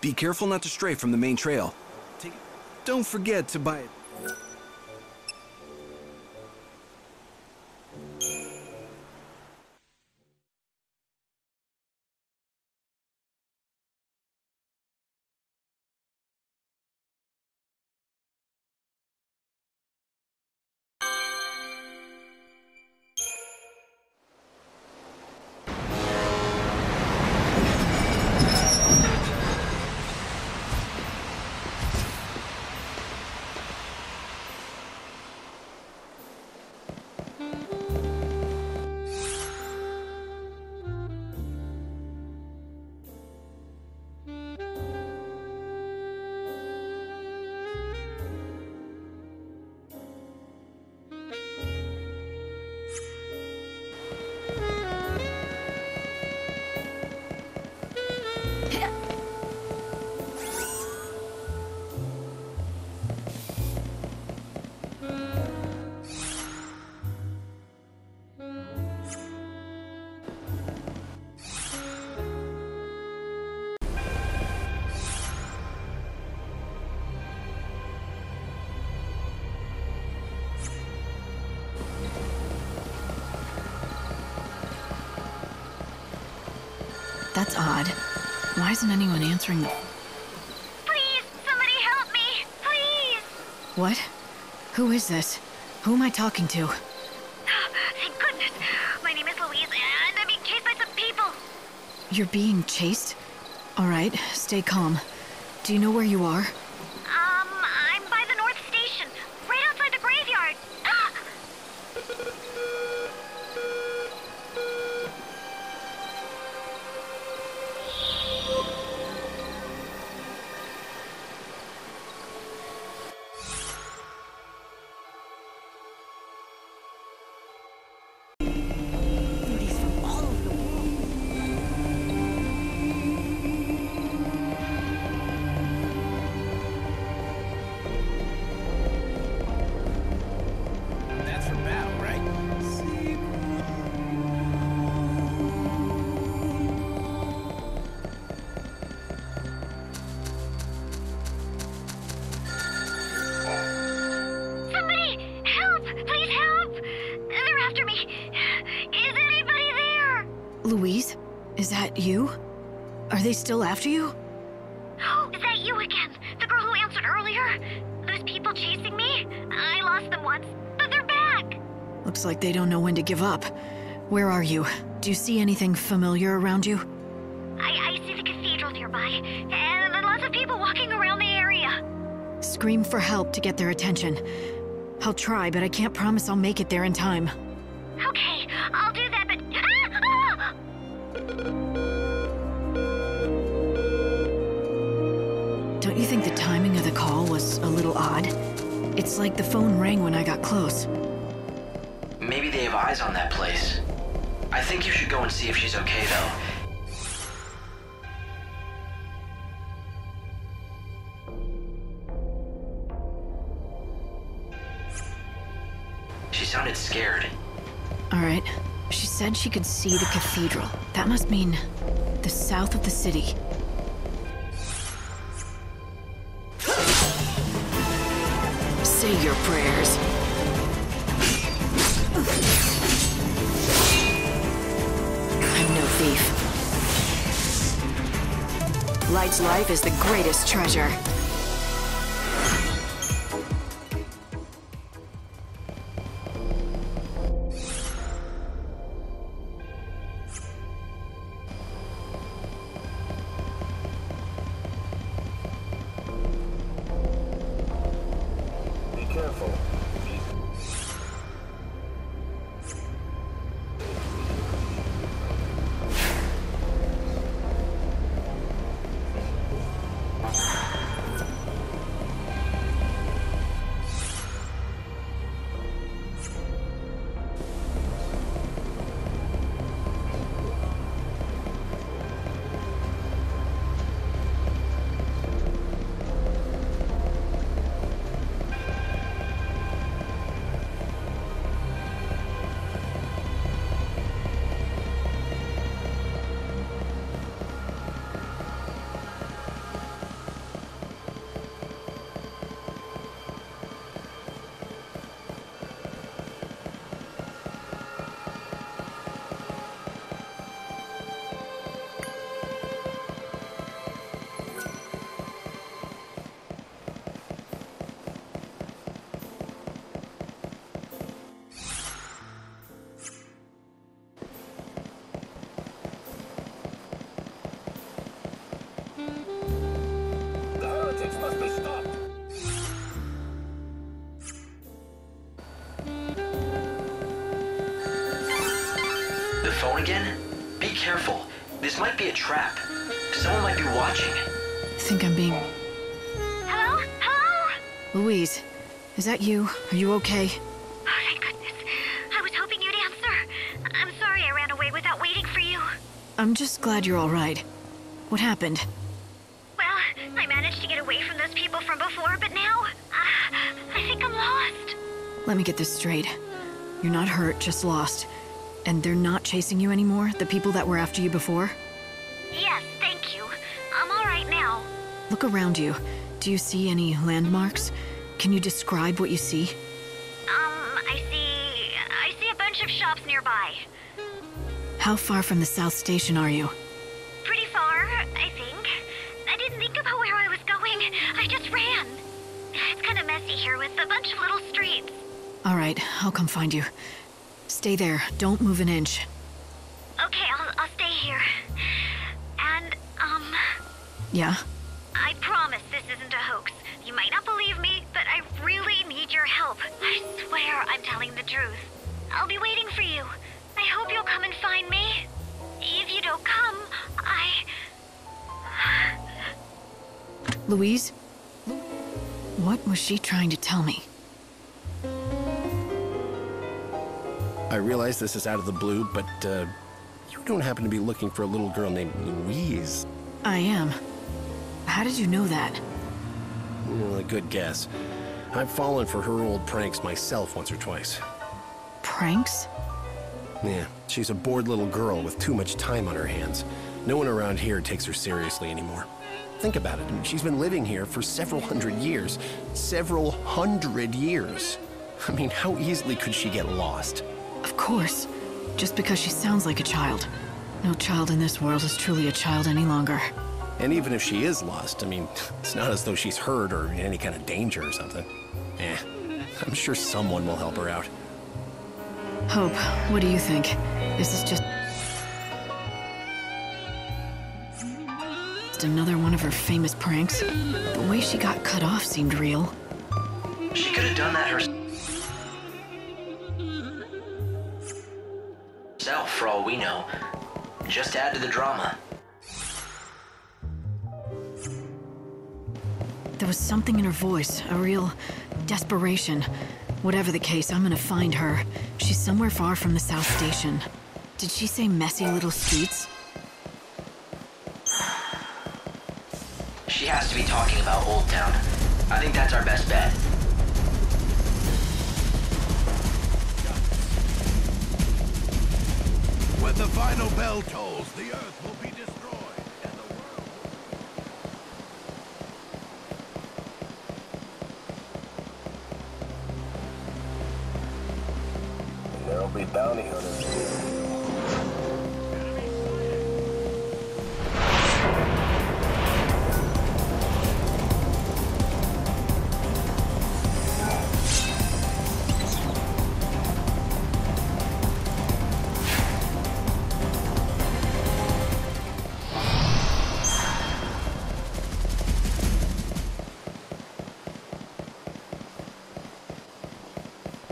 Be careful not to stray from the main trail. Don't forget to buy it. That's odd. Why isn't anyone answering the... Please, somebody help me! Please! What? Who is this? Who am I talking to? Thank goodness. My name is Louise, and I'm being chased by some people. You're being chased? Alright, stay calm. Do you know where you are? I'm by the North Station, right outside the graveyard. That's for battle, right? Somebody, help! Please help! They're after me. Is anybody there? Louise? Is that you? Are they still after you? Oh, is that you again? The girl who answered earlier? Those people chasing me? I lost them once, but they're back. Looks like they don't know when to give up. Where are you? Do you see anything familiar around you? I see the cathedral nearby, and lots of people walking around the area. Scream for help to get their attention. I'll try, but I can't promise I'll make it there in time. Okay, I'll do that, but... Don't you think the timing of the call was a little odd? It's like the phone rang when I got close. Maybe they have eyes on that place. I think you should go and see if she's okay, though. She sounded scared. Alright. She said she could see the cathedral. That must mean the south of the city. Say your prayers. I'm no thief. Light's life is the greatest treasure. Be careful. phone again? Be careful. This might be a trap. Someone might be watching. I think I'm being... Hello? Hello? Louise, is that you? Are you okay? Oh, thank goodness. I was hoping you'd answer. I'm sorry I ran away without waiting for you. I'm just glad you're all right. What happened? Well, I managed to get away from those people from before, but now... I think I'm lost. Let me get this straight. You're not hurt, just lost. And they're not chasing you anymore? The people that were after you before? Yes, thank you. I'm all right now. Look around you. Do you see any landmarks? Can you describe what you see? I see a bunch of shops nearby. How far from the South Station are you? Pretty far, I think. I didn't think about where I was going. I just ran. It's kind of messy here with a bunch of little streets. All right, I'll come find you. Stay there. Don't move an inch. Okay, I'll stay here. And, Yeah? I promise this isn't a hoax. You might not believe me, but I really need your help. I swear I'm telling the truth. I'll be waiting for you. I hope you'll come and find me. If you don't come, Louise? What was she trying to tell me? I realize this is out of the blue, but, you don't happen to be looking for a little girl named Louise. I am. How did you know that? Well, a good guess. I've fallen for her old pranks myself once or twice. Pranks? Yeah, she's a bored little girl with too much time on her hands. No one around here takes her seriously anymore. Think about it. I mean, she's been living here for several hundred years. Several hundred years. I mean, how easily could she get lost? Of course. Just because she sounds like a child. No child in this world is truly a child any longer. And even if she is lost, I mean, it's not as though she's hurt or in any kind of danger or something. I'm sure someone will help her out. Hope, what do you think? Is this just another one of her famous pranks? The way she got cut off seemed real. She could have done that herself, for all we know. Just add to the drama. There was something in her voice, a real desperation. Whatever the case, I'm gonna find her. She's somewhere far from the South Station. Did she say messy little streets? She has to be talking about Old Town. I think that's our best bet. When the final bell tolls, the Earth will be destroyed, and the world... There'll be bounty hunters.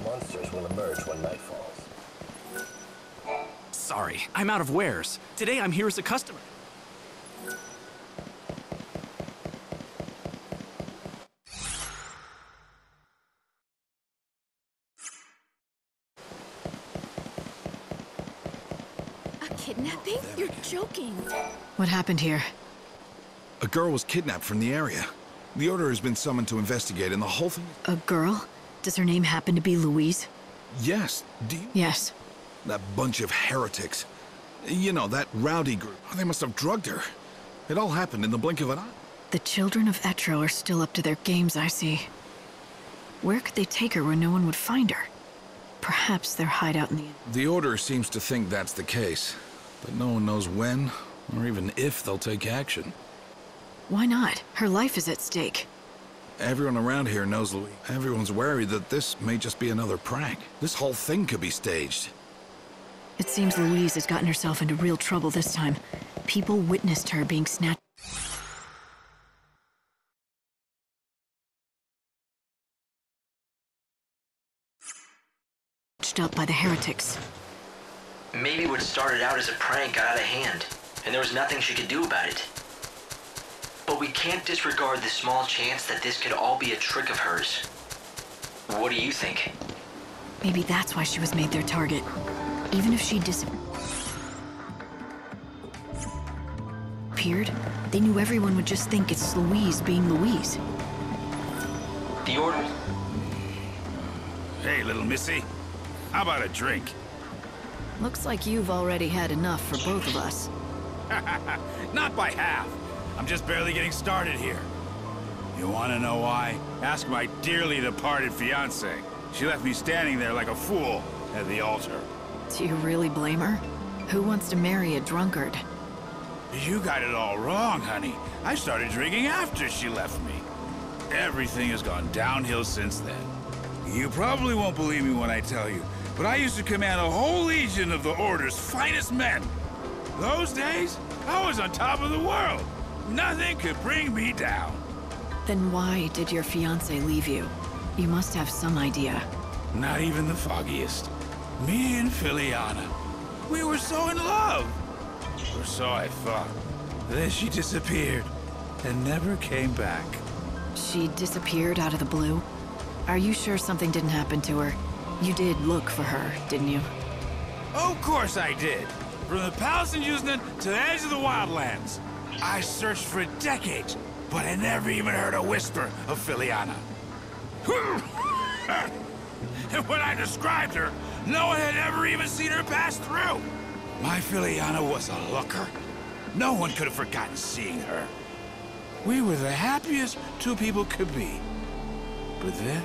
Monsters will emerge when night falls. Sorry, I'm out of wares. Today I'm here as a customer. A kidnapping? You're joking. What happened here? A girl was kidnapped from the area. The Order has been summoned to investigate, and the whole thing... A girl? Does her name happen to be Louise? Yes, do you... Yes. That bunch of heretics. You know, that rowdy group. They must have drugged her. It all happened in the blink of an eye. The children of XIII are still up to their games, I see. Where could they take her where no one would find her? Perhaps their hideout in the... The Order seems to think that's the case, but no one knows when, or even if they'll take action. Why not? Her life is at stake. Everyone around here knows Louise. Everyone's worried that this may just be another prank. This whole thing could be staged. It seems Louise has gotten herself into real trouble this time. People witnessed her being snatched up by the heretics. Maybe what started out as a prank got out of hand, and there was nothing she could do about it. But we can't disregard the small chance that this could all be a trick of hers. What do you think? Maybe that's why she was made their target. Even if she disappeared, they knew everyone would just think it's Louise being Louise. The order... Hey, little missy. How about a drink? Looks like you've already had enough for both of us. Not by half. I'm just barely getting started here. You want to know why? Ask my dearly departed fiancée. She left me standing there like a fool at the altar. Do you really blame her? Who wants to marry a drunkard? You got it all wrong, honey. I started drinking after she left me. Everything has gone downhill since then. You probably won't believe me when I tell you, but I used to command a whole legion of the Order's finest men. Those days, I was on top of the world. Nothing could bring me down. Then why did your fiancé leave you? You must have some idea. Not even the foggiest. Me and Filiana. We were so in love. Or so I thought. Then she disappeared and never came back. She disappeared out of the blue? Are you sure something didn't happen to her? You did look for her, didn't you? Of course I did. From the palace in XIII to the edge of the wildlands. I searched for decades, but I never even heard a whisper of Filiana. And when I described her, no one had ever even seen her pass through. My Filiana was a looker. No one could have forgotten seeing her. We were the happiest two people could be. But then,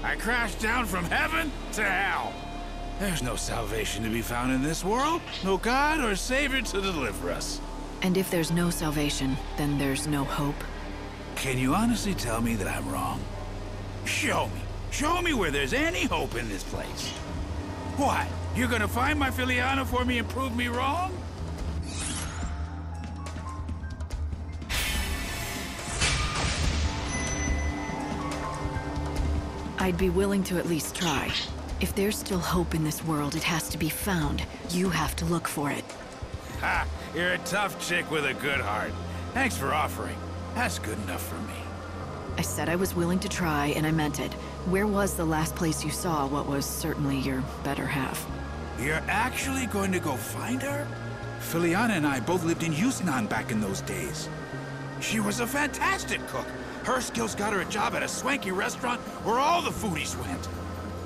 I crashed down from heaven to hell. There's no salvation to be found in this world. No God or Savior to deliver us. And if there's no salvation, then there's no hope? Can you honestly tell me that I'm wrong? Show me. Show me where there's any hope in this place. What? You're gonna find my Filiana for me and prove me wrong? I'd be willing to at least try. If there's still hope in this world, it has to be found. You have to look for it. Ha! You're a tough chick with a good heart. Thanks for offering. That's good enough for me. I said I was willing to try, and I meant it. Where was the last place you saw what was certainly your better half? You're actually going to go find her? Filiana and I both lived in XIII back in those days. She was a fantastic cook. Her skills got her a job at a swanky restaurant where all the foodies went.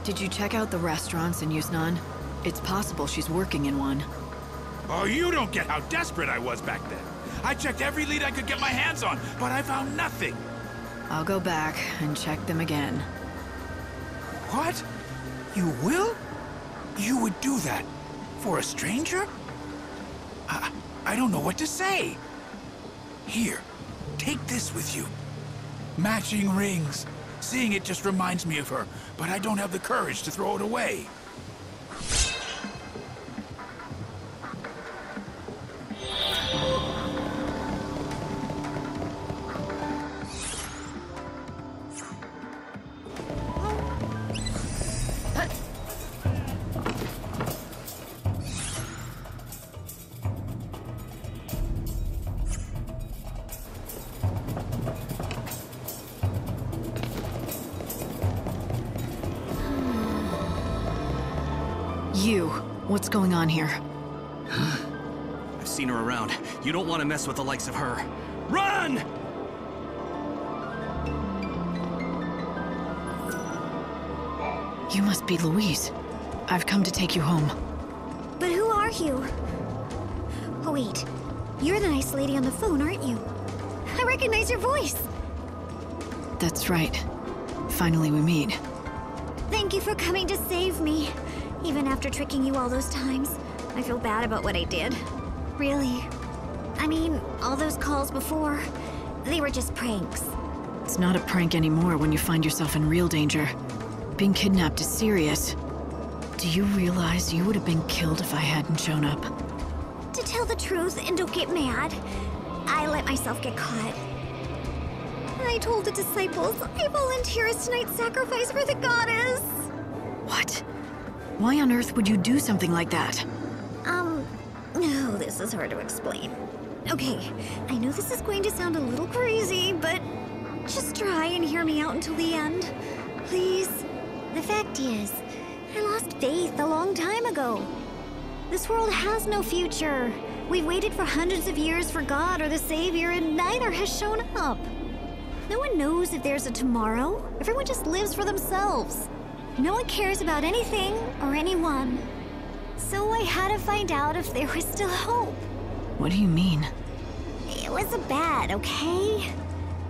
Did you check out the restaurants in XIII? It's possible she's working in one. Oh, you don't get how desperate I was back then. I checked every lead I could get my hands on, but I found nothing. I'll go back and check them again. What? You will? You would do that? For a stranger? I don't know what to say. Here, take this with you. Matching rings. Seeing it just reminds me of her, but I don't have the courage to throw it away. You, what's going on here? I've seen her around. You don't want to mess with the likes of her. Run! You must be Louise. I've come to take you home. But who are you? Oh, wait. You're the nice lady on the phone, aren't you? I recognize your voice. That's right. Finally we meet. Thank you for coming to save me. Even after tricking you all those times, I feel bad about what I did. Really. I mean, all those calls before, they were just pranks. It's not a prank anymore when you find yourself in real danger. Being kidnapped is serious. Do you realize you would have been killed if I hadn't shown up? To tell the truth, and don't get mad, I let myself get caught. I told the disciples I volunteer as tonight's sacrifice for the goddess. What? Why on earth would you do something like that? is hard to explain. Okay, I know this is going to sound a little crazy, but just try and hear me out until the end. Please? The fact is, I lost faith a long time ago. This world has no future. We've waited for hundreds of years for God or the Savior, and neither has shown up. No one knows if there's a tomorrow. Everyone just lives for themselves. No one cares about anything or anyone. So I had to find out if there was still hope. What do you mean? It was a bet, okay?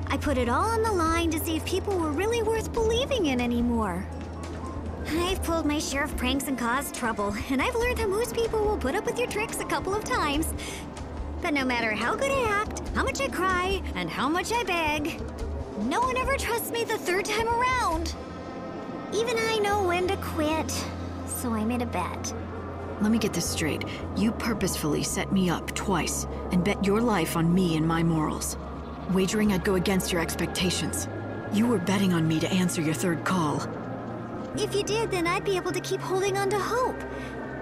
I put it all on the line to see if people were really worth believing in anymore. I've pulled my share of pranks and caused trouble, and I've learned that most people will put up with your tricks a couple of times. But no matter how good I act, how much I cry, and how much I beg, no one ever trusts me the third time around. Even I know when to quit, so I made a bet. Let me get this straight. You purposefully set me up twice and bet your life on me and my morals. Wagering I'd go against your expectations. You were betting on me to answer your third call. If you did, then I'd be able to keep holding on to hope.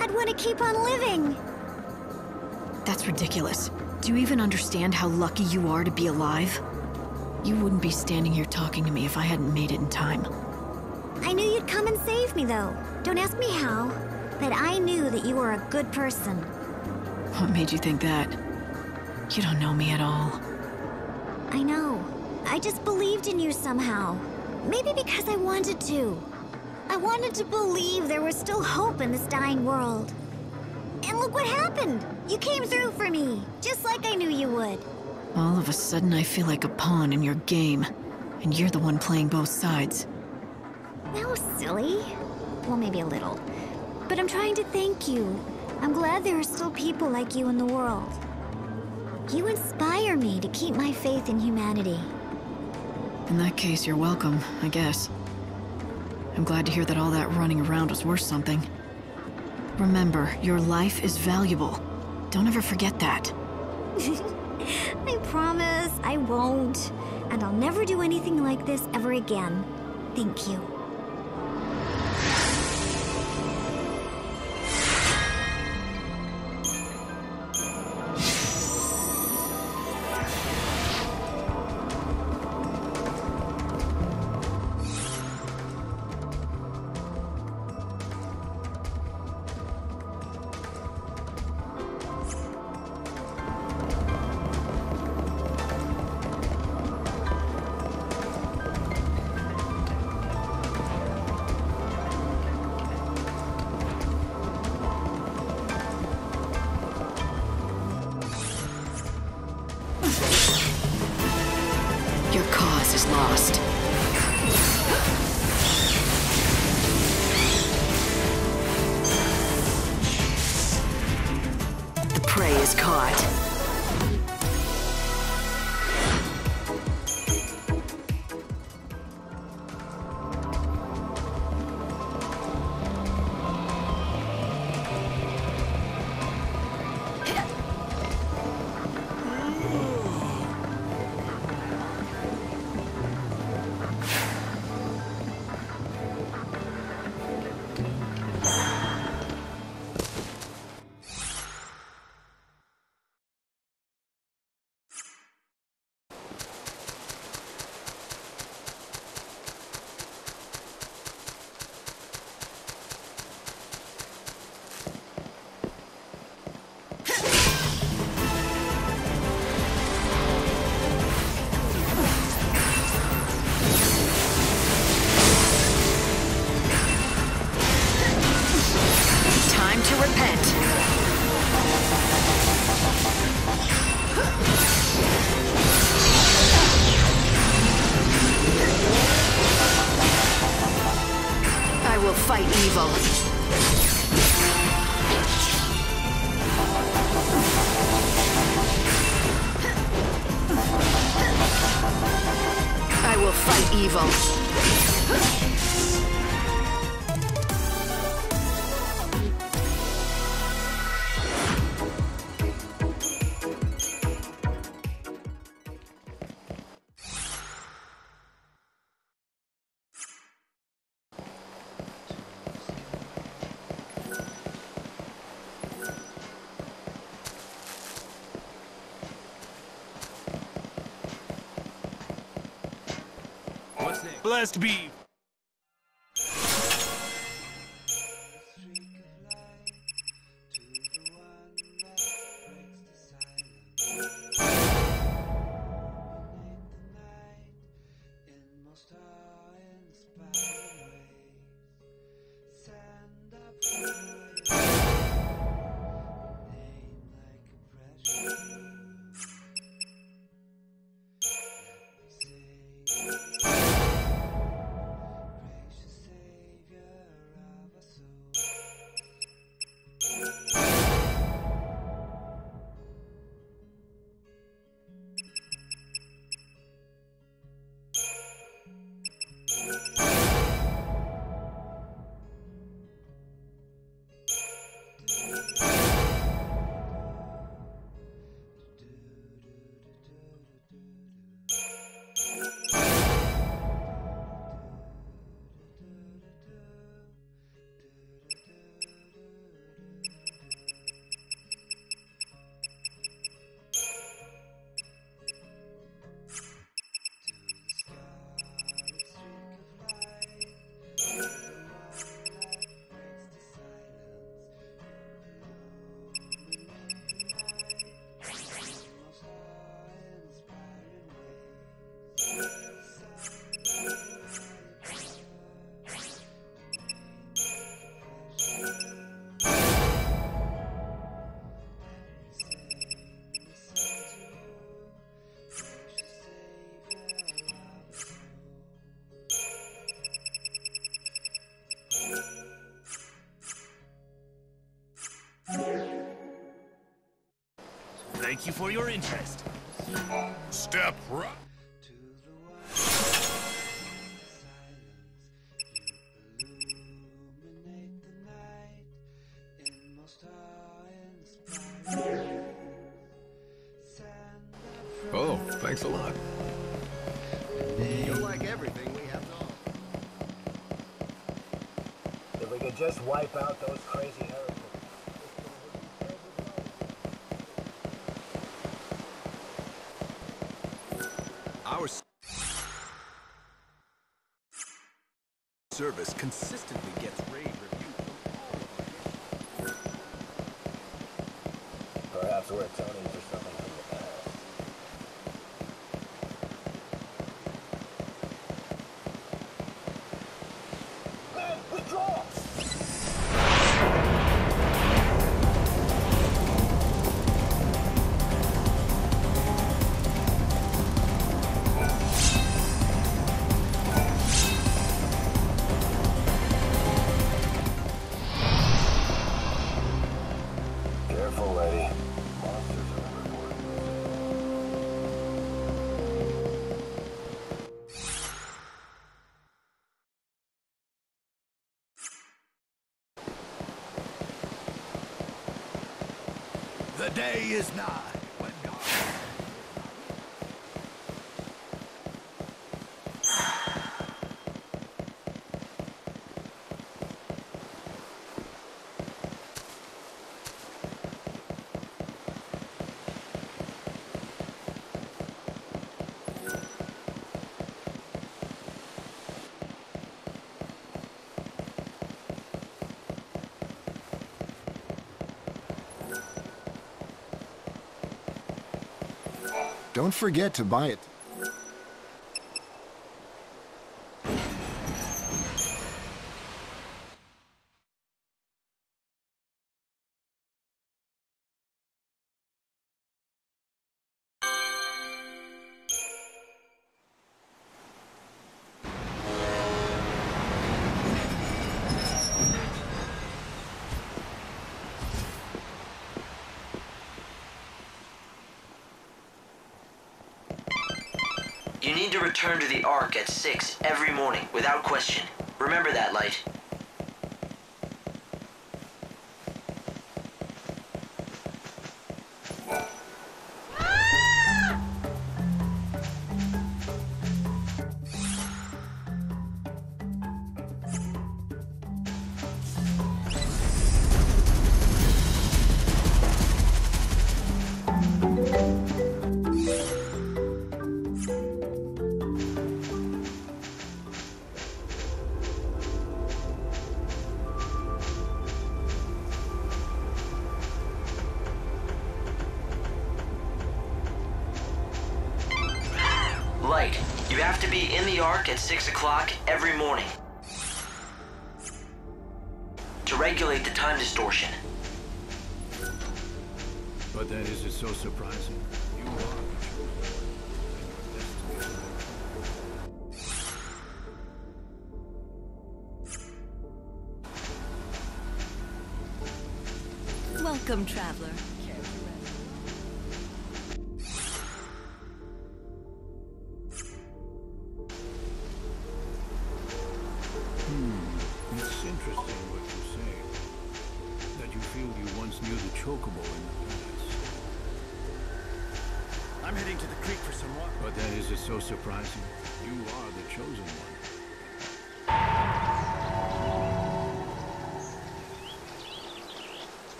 I'd want to keep on living. That's ridiculous. Do you even understand how lucky you are to be alive? You wouldn't be standing here talking to me if I hadn't made it in time. I knew you'd come and save me, though. Don't ask me how, but I knew that you were a good person. What made you think that? You don't know me at all. I know. I just believed in you somehow. Maybe because I wanted to. I wanted to believe there was still hope in this dying world. And look what happened! You came through for me, just like I knew you would. All of a sudden I feel like a pawn in your game, and you're the one playing both sides. That was silly. Well, maybe a little. But I'm trying to thank you. I'm glad there are still people like you in the world. You inspire me to keep my faith in humanity. In that case, you're welcome, I guess. I'm glad to hear that all that running around was worth something. Remember, your life is valuable. Don't ever forget that. I promise I won't. And I'll never do anything like this ever again. Thank you. Your cause is lost. The prey is caught. Fight evil. I will fight evil. Blessed be. Thank you for your interest. Step right. Oh, thanks a lot. You'll like everything we have to offer. If we could just wipe out those crazy heretics. Our service consistently gets rave reviews from all of our... Perhaps we're atoning for something from the past. Man, withdraw! Careful, lady. Monsters are reported. The day is nigh when God... Don't forget to buy it. You need to return to the Ark at 6 every morning, without question. Remember that, Light. You have to be in the Ark at 6 o'clock every morning to regulate the time distortion. But then is it so surprising? You are. Welcome, traveler. It's interesting what you say. That you feel you once knew the Chocobo in the past. I'm heading to the creek for some water. But then is it so surprising? You are the chosen one.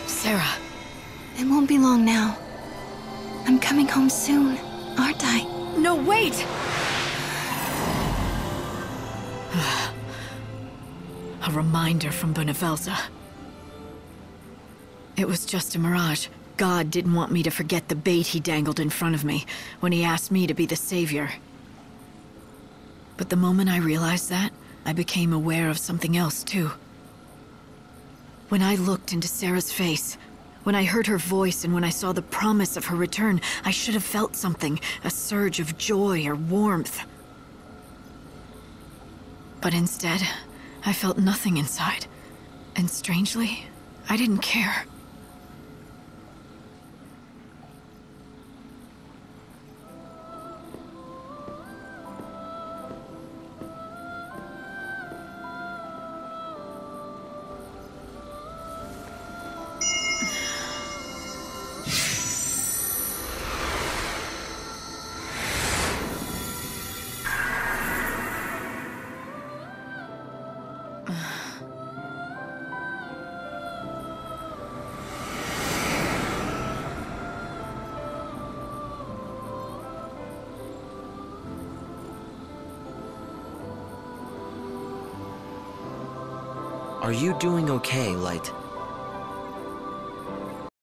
Sarah. It won't be long now. I'm coming home soon, aren't I? No, wait! A reminder from Benevelza. It was just a mirage. God didn't want me to forget the bait he dangled in front of me when he asked me to be the savior. But the moment I realized that, I became aware of something else too. When I looked into Sarah's face, when I heard her voice and when I saw the promise of her return, I should have felt something, a surge of joy or warmth. But instead, I felt nothing inside. And strangely, I didn't care. Are you doing okay, Light?